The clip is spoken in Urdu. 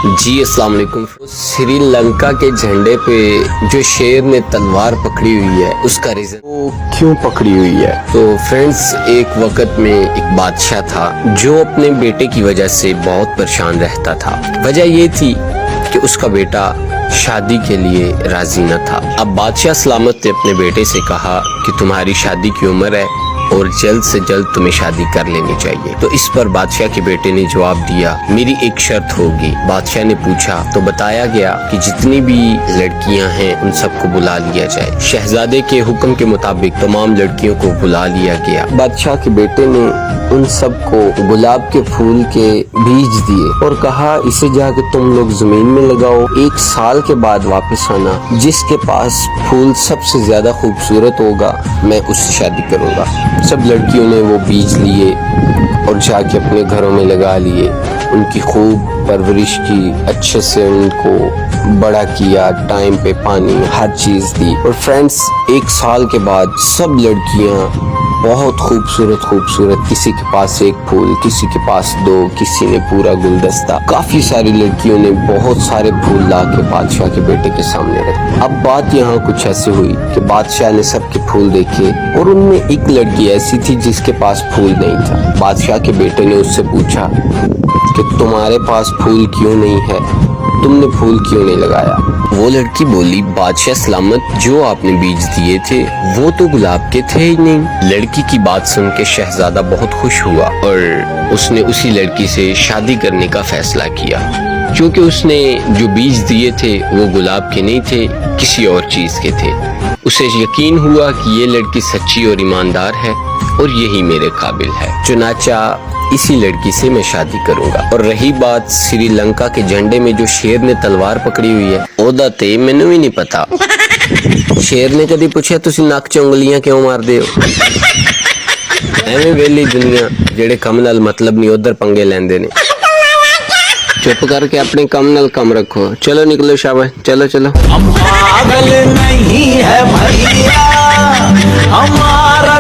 جی السلام علیکم۔ سری لنکا کے جھنڈے پہ جو شیر نے تلوار پکڑی ہوئی ہے اس کا ریزن وہ کیوں پکڑی ہوئی ہے؟ تو فرینڈز، ایک وقت میں ایک بادشاہ تھا جو اپنے بیٹے کی وجہ سے بہت پریشان رہتا تھا۔ وجہ یہ تھی کہ اس کا بیٹا شادی کے لیے راضی نہ تھا۔ اب بادشاہ سلامت نے اپنے بیٹے سے کہا کہ تمہاری شادی کی عمر ہے اور جلد سے جلد تمہیں شادی کر لینی چاہیے۔ تو اس پر بادشاہ کے بیٹے نے جواب دیا، میری ایک شرط ہوگی۔ بادشاہ نے پوچھا تو بتایا گیا کہ جتنی بھی لڑکیاں ہیں ان سب کو بلا لیا جائے۔ شہزادے کے حکم کے مطابق تمام لڑکیوں کو بلا لیا گیا۔ بادشاہ کے بیٹے نے ان سب کو گلاب کے پھول کے بیج دیے اور کہا اسے جا کے تم لوگ زمین میں لگاؤ، 1 سال کے بعد واپس آنا، جس کے پاس پھول سب سے زیادہ خوبصورت ہوگا میں اس سے شادی کروں گا۔ سب لڑکیوں نے وہ بیج لیے اور جا کے اپنے گھروں میں لگا لیے، ان کی خوب پرورش کی، اچھے سے ان کو بڑا کیا، ٹائم پہ پانی ہر چیز دی۔ اور فرینڈز، 1 سال کے بعد سب لڑکیاں بہت خوبصورت، کسی کے پاس 1 پھول، کسی کے پاس 2، کسی نے پورا گلدستہ، کافی ساری لڑکیوں نے بہت سارے پھول لا کے بادشاہ کے بیٹے کے سامنے رکھے۔ اب بات یہاں کچھ ایسی ہوئی کہ بادشاہ نے سب کے پھول دیکھے اور ان میں ایک لڑکی ایسی تھی جس کے پاس پھول نہیں تھا۔ بادشاہ کے بیٹے نے اس سے پوچھا کہ تمہارے پاس پھول کیوں نہیں ہے، تم نے پھول کیوں نہیں لگایا؟ وہ لڑکی بولی، بادشاہ سلامت، جو آپ نے بیج دیے تھے وہ تو گلاب کے تھے ہی نہیں۔ لڑکی کی بات سن کے شہزادہ بہت خوش ہوا اور اس نے اسی لڑکی سے شادی کرنے کا فیصلہ کیا، کیونکہ اس نے جو بیج دیے تھے وہ گلاب کے نہیں تھے، کسی اور چیز کے تھے۔ اسے یقین ہوا کہ یہ لڑکی سچی اور ایماندار ہے اور یہی میرے قابل ہے، چنانچہ اسی لڑکی سے میں شادی کروں گا۔ اور رہی بات سری لنکا کے جھنڈے میں جو شیر نے تلوار پکڑی ہوئی ہے، اودا تے مینوں ہی نہیں پتا۔ شیر نے کدی پوچھا تسی نک چ انگلیاں کیوں مار دے ہو؟ ایویں ویلی دنیا جڑے کم نال مطلب نہیں ادھر پنگے لیندے نے۔ چپ کر کے اپنے کم نال کم رکھو۔ چلو نکلو شاباش، چلو چلو۔ ہم پاگل نہیں ہے بھیا، ہمارا